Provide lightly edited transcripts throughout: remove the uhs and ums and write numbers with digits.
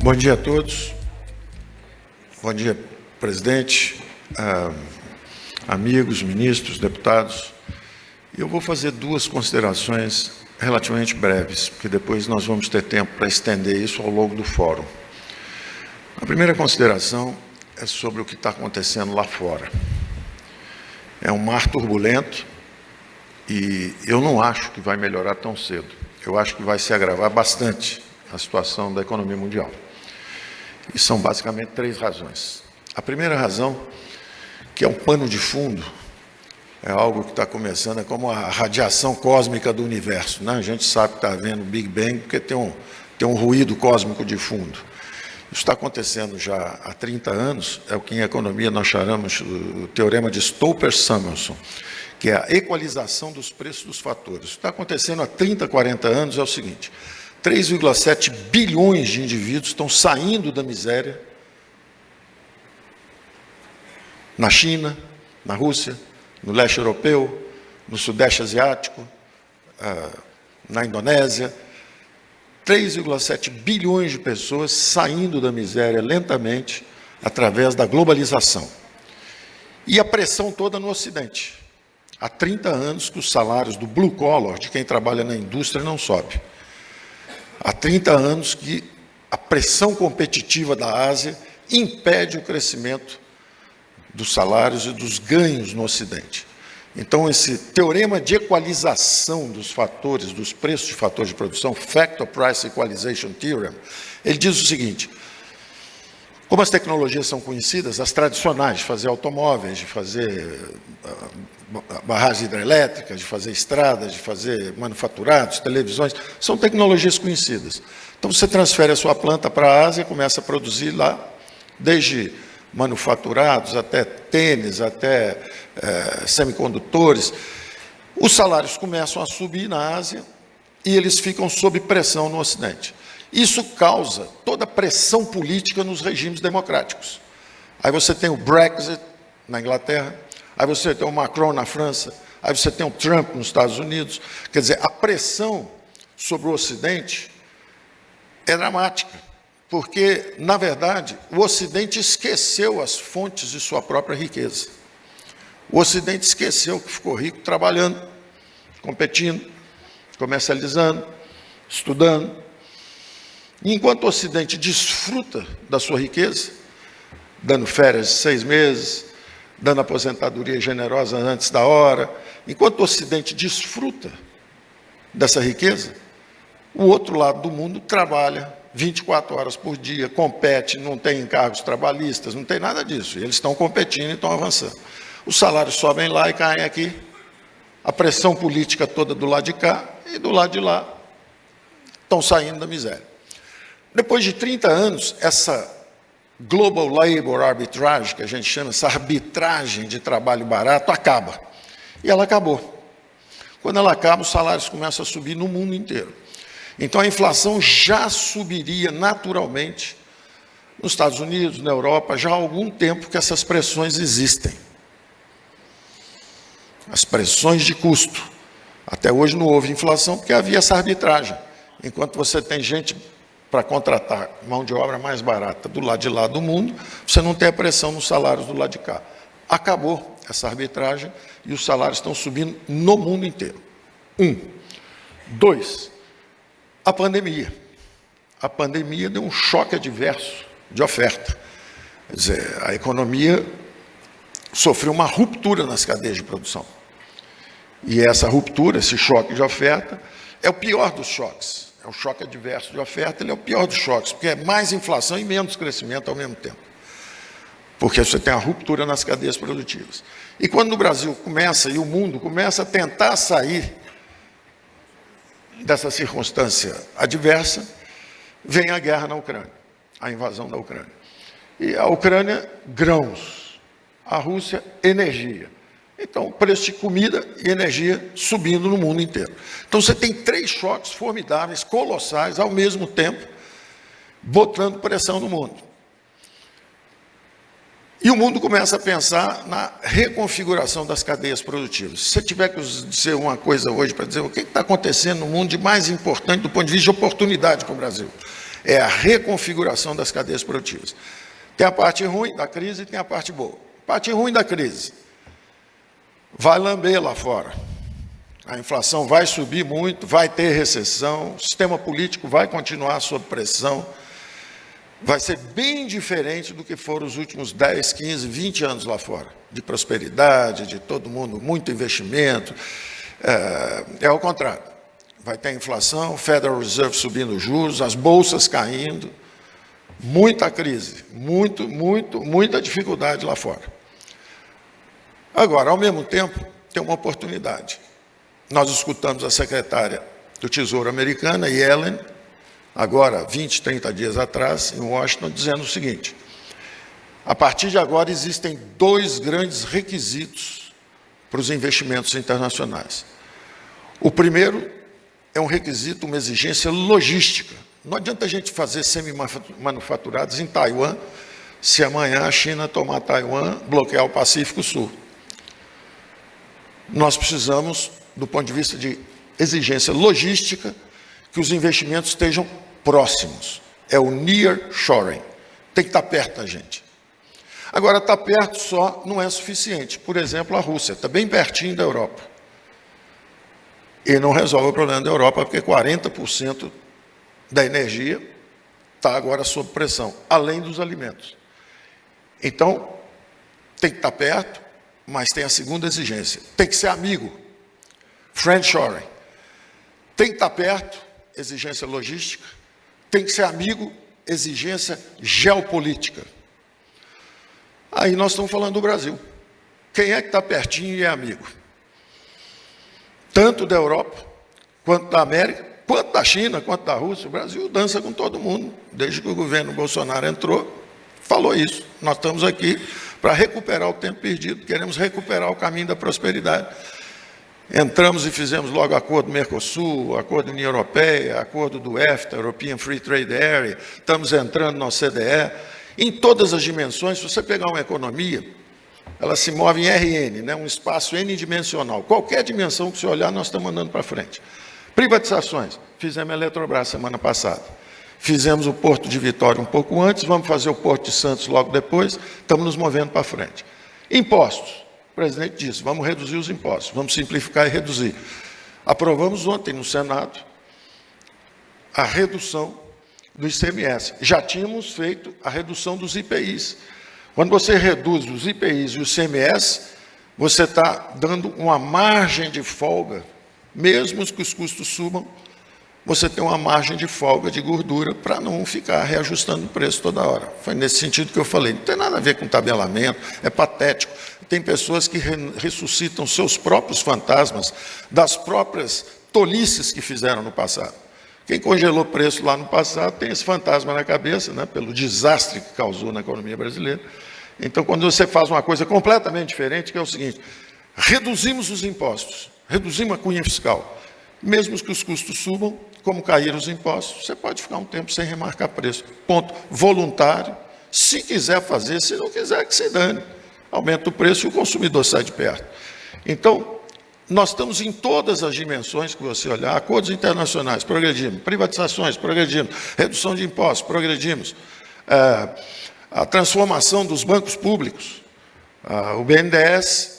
Bom dia a todos. Bom dia, presidente, amigos, ministros, deputados. Eu vou fazer duas considerações relativamente breves, porque depois nós vamos ter tempo para estender isso ao longo do fórum. A primeira consideração é sobre o que está acontecendo lá fora. É um mar turbulento e eu não acho que vai melhorar tão cedo. Eu acho que vai se agravar bastante a situação da economia mundial. E são basicamente três razões. A primeira razão, que é um pano de fundo, é algo que está começando, é como a radiação cósmica do universo, né? A gente sabe que está havendo o Big Bang porque tem um ruído cósmico de fundo. Isso está acontecendo já há 30 anos, é o que em economia nós chamamos o teorema de Stolper-Samuelson, que é a equalização dos preços dos fatores. O que está acontecendo há 30, 40 anos é o seguinte: 3,7 bilhões de indivíduos estão saindo da miséria na China, na Rússia, no leste europeu, no sudeste asiático, na Indonésia. 3,7 bilhões de pessoas saindo da miséria lentamente através da globalização. E a pressão toda no Ocidente. Há 30 anos que os salários do blue collar, de quem trabalha na indústria, não sobe. Há 30 anos que a pressão competitiva da Ásia impede o crescimento dos salários e dos ganhos no Ocidente. Então, esse teorema de equalização dos fatores, dos preços de fatores de produção, Factor Price Equalization Theorem, ele diz o seguinte: como as tecnologias são conhecidas, as tradicionais, de fazer automóveis, de fazer barragens hidrelétricas, de fazer estradas, de fazer manufaturados, televisões, são tecnologias conhecidas. Então, você transfere a sua planta para a Ásia, começa a produzir lá, desde manufaturados, até tênis, até semicondutores. Os salários começam a subir na Ásia e eles ficam sob pressão no Ocidente. Isso causa toda a pressão política nos regimes democráticos. Aí você tem o Brexit na Inglaterra, aí você tem o Macron na França, aí você tem o Trump nos Estados Unidos. Quer dizer, a pressão sobre o Ocidente é dramática, porque, na verdade, o Ocidente esqueceu as fontes de sua própria riqueza. O Ocidente esqueceu que ficou rico trabalhando, competindo, comercializando, estudando. E enquanto o Ocidente desfruta da sua riqueza, dando férias de 6 meses, dando aposentadoria generosa antes da hora, enquanto o Ocidente desfruta dessa riqueza, o outro lado do mundo trabalha 24 horas por dia, compete, não tem encargos trabalhistas, não tem nada disso. Eles estão competindo e estão avançando. Os salários sobem lá e caem aqui. A pressão política toda do lado de cá e do lado de lá estão saindo da miséria. Depois de 30 anos, essa Global Labor Arbitrage, que a gente chama, essa arbitragem de trabalho barato, acaba. E ela acabou. Quando ela acaba, os salários começam a subir no mundo inteiro. Então, a inflação já subiria naturalmente nos Estados Unidos, na Europa, já há algum tempo que essas pressões existem. As pressões de custo. Até hoje não houve inflação porque havia essa arbitragem. Enquanto você tem gente para contratar mão de obra mais barata do lado de lá do mundo, você não tem a pressão nos salários do lado de cá. Acabou essa arbitragem e os salários estão subindo no mundo inteiro. 1. 2. A pandemia. A pandemia deu um choque adverso de oferta. Quer dizer, a economia sofreu uma ruptura nas cadeias de produção. E essa ruptura, esse choque de oferta, é o pior dos choques. É o choque adverso de oferta, ele é o pior dos choques, porque é mais inflação e menos crescimento ao mesmo tempo. Porque você tem a ruptura nas cadeias produtivas. E quando o Brasil começa, e o mundo começa a tentar sair dessa circunstância adversa, vem a guerra na Ucrânia, a invasão da Ucrânia. E a Ucrânia, grãos. A Rússia, energia. Então, preço de comida e energia subindo no mundo inteiro. Então, você tem 3 choques formidáveis, colossais, ao mesmo tempo, botando pressão no mundo. E o mundo começa a pensar na reconfiguração das cadeias produtivas. Se você tiver que dizer uma coisa hoje para dizer o que está acontecendo no mundo de mais importante do ponto de vista de oportunidade para o Brasil, É a reconfiguração das cadeias produtivas. Tem a parte ruim da crise e tem a parte boa. A parte ruim da crise vai lamber lá fora. A inflação vai subir muito, vai ter recessão, o sistema político vai continuar sob pressão. Vai ser bem diferente do que foram os últimos 10, 15, 20 anos lá fora. De prosperidade, de todo mundo, muito investimento. É ao contrário. Vai ter inflação, Federal Reserve subindo os juros, as bolsas caindo. Muita crise, muita dificuldade lá fora. Agora, ao mesmo tempo, tem uma oportunidade. Nós escutamos a secretária do Tesouro americana, Yellen, agora, 20, 30 dias atrás, em Washington, dizendo o seguinte: a partir de agora existem 2 grandes requisitos para os investimentos internacionais. O primeiro é um requisito, uma exigência logística. Não adianta a gente fazer semi-manufaturados em Taiwan, se amanhã a China tomar Taiwan, bloquear o Pacífico Sul. Nós precisamos, do ponto de vista de exigência logística, que os investimentos estejam próximos. É o nearshoring. Tem que estar perto da gente. Agora, estar perto só não é suficiente. Por exemplo, a Rússia está bem pertinho da Europa. E não resolve o problema da Europa, porque 40% da energia está agora sob pressão, além dos alimentos. Então, tem que estar perto, mas tem a segunda exigência. Tem que ser amigo. Friendshoring. Tem que estar perto, exigência logística. Tem que ser amigo, exigência geopolítica. Aí nós estamos falando do Brasil. Quem é que está pertinho e é amigo? Tanto da Europa, quanto da América, quanto da China, quanto da Rússia. O Brasil dança com todo mundo. Desde que o governo Bolsonaro entrou, falou isso. Nós estamos aqui para recuperar o tempo perdido, queremos recuperar o caminho da prosperidade. Entramos e fizemos logo acordo do Mercosul, acordo da União Europeia, acordo do EFTA, European Free Trade Area, estamos entrando na OCDE. Em todas as dimensões, se você pegar uma economia, ela se move em RN, né, um espaço n-dimensional. Qualquer dimensão que você olhar, nós estamos andando para frente. Privatizações, fizemos a Eletrobras semana passada. Fizemos o Porto de Vitória um pouco antes, vamos fazer o Porto de Santos logo depois, estamos nos movendo para frente. Impostos. O presidente disse, vamos reduzir os impostos, vamos simplificar e reduzir. Aprovamos ontem no Senado a redução do ICMS. Já tínhamos feito a redução dos IPIs. Quando você reduz os IPIs e o ICMS, você está dando uma margem de folga, mesmo que os custos subam, você tem uma margem de folga de gordura para não ficar reajustando o preço toda hora. Foi nesse sentido que eu falei. Não tem nada a ver com tabelamento, é patético. Tem pessoas que ressuscitam seus próprios fantasmas das próprias tolices que fizeram no passado. Quem congelou preço lá no passado tem esse fantasma na cabeça, né, pelo desastre que causou na economia brasileira. Então, quando você faz uma coisa completamente diferente, que é o seguinte, reduzimos os impostos, reduzimos a cunha fiscal, mesmo que os custos subam, como caíram os impostos, você pode ficar um tempo sem remarcar preço. Ponto. Voluntário. Se quiser fazer, se não quiser, que se dane. Aumenta o preço e o consumidor sai de perto. Então, nós estamos em todas as dimensões que você olhar, acordos internacionais, progredimos, privatizações, progredimos, redução de impostos, progredimos, a transformação dos bancos públicos, o BNDES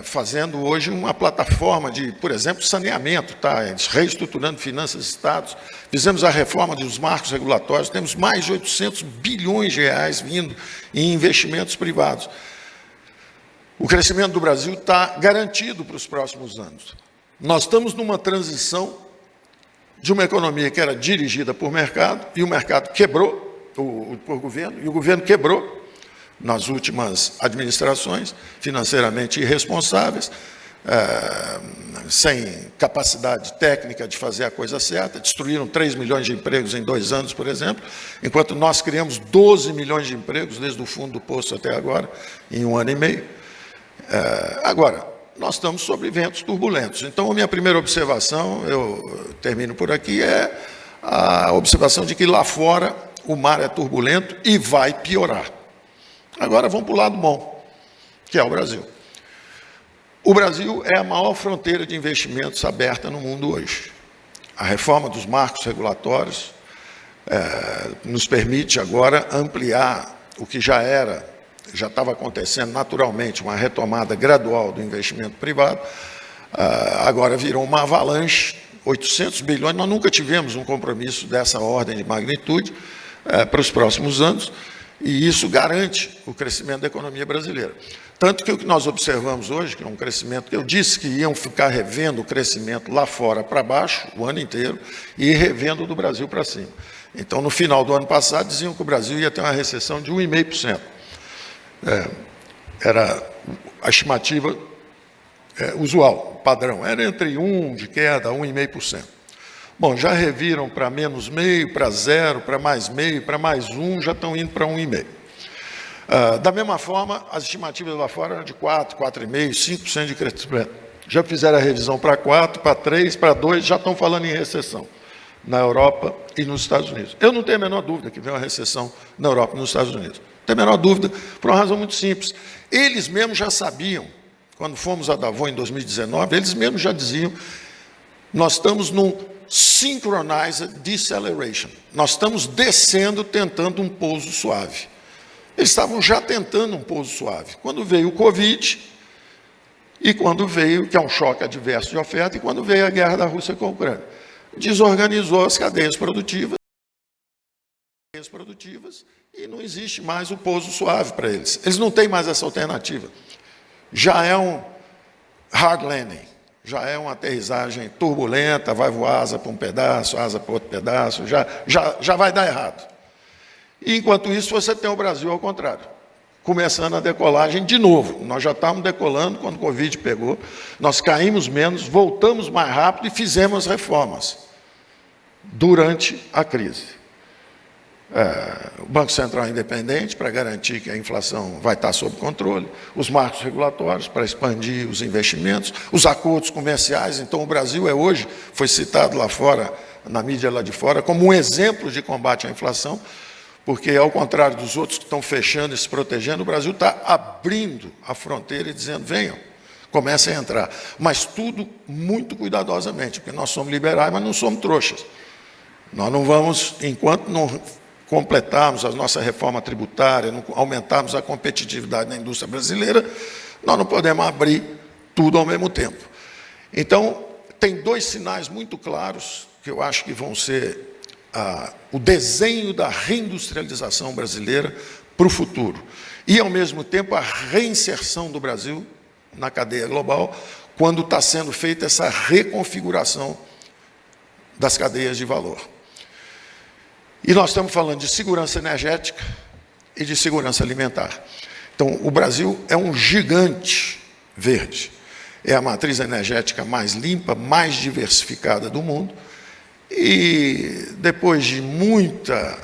fazendo hoje uma plataforma de, por exemplo, saneamento, tá? Reestruturando finanças de estados, fizemos a reforma dos marcos regulatórios, temos mais de 800 bilhões de reais vindo em investimentos privados. O crescimento do Brasil está garantido para os próximos anos. Nós estamos numa transição de uma economia que era dirigida por mercado, e o mercado quebrou por governo, e o governo quebrou nas últimas administrações, financeiramente irresponsáveis, sem capacidade técnica de fazer a coisa certa, destruíram 3 milhões de empregos em 2 anos, por exemplo, enquanto nós criamos 12 milhões de empregos desde o fundo do poço até agora, em 1 ano e meio. Agora, nós estamos sob ventos turbulentos. Então, a minha primeira observação, eu termino por aqui, é a observação de que lá fora o mar é turbulento e vai piorar. Agora vamos para o lado bom, que é o Brasil. O Brasil é a maior fronteira de investimentos aberta no mundo hoje. A reforma dos marcos regulatórios nos permite agora ampliar o que já estava acontecendo naturalmente, uma retomada gradual do investimento privado, agora virou uma avalanche, 800 bilhões, nós nunca tivemos um compromisso dessa ordem de magnitude para os próximos anos, e isso garante o crescimento da economia brasileira. Tanto que o que nós observamos hoje, que é um crescimento, que eu disse que iam ficar revendo o crescimento lá fora para baixo, o ano inteiro, e revendo do Brasil para cima. Então, no final do ano passado, diziam que o Brasil ia ter uma recessão de 1,5%. Era a estimativa usual, padrão, era entre 1% de queda a 1,5%. Bom, já reviram para menos meio, para 0, para mais meio, para mais 1, já estão indo para 1,5%. Da mesma forma, as estimativas lá fora eram de 4%, 4,5%, 5% de crescimento. Já fizeram a revisão para 4%, para 3%, para 2%, já estão falando em recessão na Europa e nos Estados Unidos. Eu não tenho a menor dúvida que vem uma recessão na Europa e nos Estados Unidos. Não tenho a menor dúvida, por uma razão muito simples. Eles mesmos já sabiam, quando fomos a Davos em 2019, eles mesmos já diziam, nós estamos num synchronized deceleration. Nós estamos descendo, tentando um pouso suave. Eles estavam já tentando um pouso suave. Quando veio o Covid, e quando veio, que é um choque adverso de oferta, e quando veio a guerra da Rússia com a Ucrânia. Desorganizou as cadeias produtivas, e não existe mais o pouso suave para eles. Eles não têm mais essa alternativa. Já é um hard landing, já é uma aterrissagem turbulenta, vai voar asa para um pedaço, asa para outro pedaço, já vai dar errado. E, enquanto isso, você tem o Brasil ao contrário, começando a decolagem de novo. Nós já estávamos decolando quando o Covid pegou, nós caímos menos, voltamos mais rápido e fizemos reformas durante a crise. O Banco Central é independente para garantir que a inflação vai estar sob controle, os marcos regulatórios para expandir os investimentos, os acordos comerciais. Então, o Brasil hoje, foi citado lá fora, na mídia lá de fora, como um exemplo de combate à inflação, porque, ao contrário dos outros que estão fechando e se protegendo, o Brasil está abrindo a fronteira e dizendo, venham, comecem a entrar. Mas tudo muito cuidadosamente, porque nós somos liberais, mas não somos trouxas. Nós não vamos, enquanto não completarmos a nossa reforma tributária, não aumentarmos a competitividade da indústria brasileira, nós não podemos abrir tudo ao mesmo tempo. Então, tem dois sinais muito claros que eu acho que vão ser o desenho da reindustrialização brasileira para o futuro. E, ao mesmo tempo, a reinserção do Brasil na cadeia global, quando está sendo feita essa reconfiguração das cadeias de valor. E nós estamos falando de segurança energética e de segurança alimentar. Então, o Brasil é um gigante verde. É a matriz energética mais limpa, mais diversificada do mundo. E, depois de muita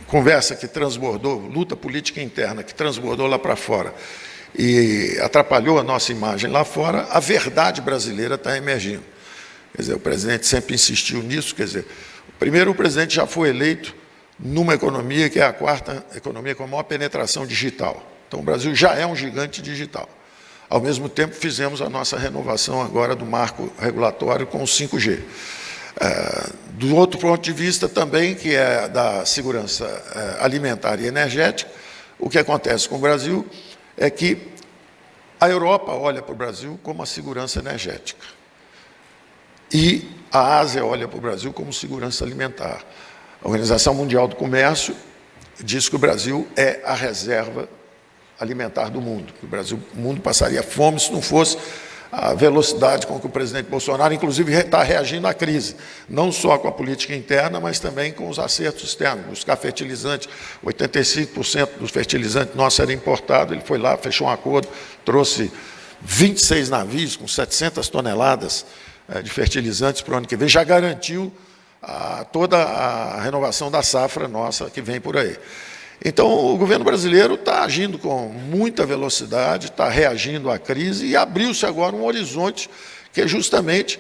conversa que transbordou, luta política interna que transbordou lá para fora e atrapalhou a nossa imagem lá fora, a verdade brasileira está emergindo. Quer dizer, o presidente sempre insistiu nisso, quer dizer, primeiro, o presidente já foi eleito numa economia que é a quarta economia com a maior penetração digital. Então, o Brasil já é um gigante digital. Ao mesmo tempo, fizemos a nossa renovação agora do marco regulatório com o 5G. Do outro ponto de vista também, que é da segurança alimentar e energética, o que acontece com o Brasil é que a Europa olha para o Brasil como a segurança energética. E a Ásia olha para o Brasil como segurança alimentar. A Organização Mundial do Comércio diz que o Brasil é a reserva alimentar do mundo. O mundo passaria fome se não fosse a velocidade com que o presidente Bolsonaro, inclusive, está reagindo à crise. Não só com a política interna, mas também com os acertos externos. Buscar fertilizantes, 85% dos fertilizantes nossos era importado, ele foi lá, fechou um acordo, trouxe 26 navios com 700 toneladas de fertilizantes para o ano que vem, já garantiu toda a renovação da safra nossa que vem por aí. Então, o governo brasileiro está agindo com muita velocidade, está reagindo à crise e abriu-se agora um horizonte que é justamente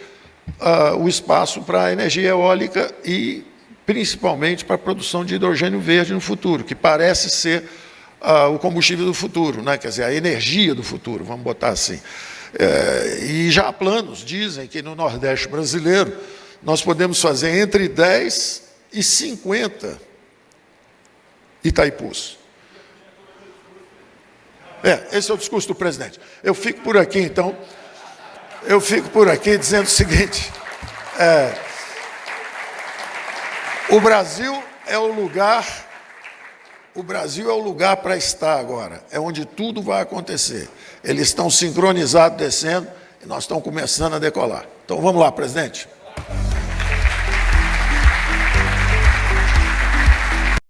o espaço para a energia eólica e, principalmente, para a produção de hidrogênio verde no futuro, que parece ser o combustível do futuro, né? Quer dizer, a energia do futuro, vamos botar assim. E já há planos, dizem que no Nordeste brasileiro nós podemos fazer entre 10 e 50 Itaipus. Esse é o discurso do presidente. Eu fico por aqui, então. Eu fico por aqui dizendo o seguinte. O Brasil é o lugar para estar agora. É onde tudo vai acontecer. Eles estão sincronizados descendo e nós estamos começando a decolar. Então, vamos lá, presidente.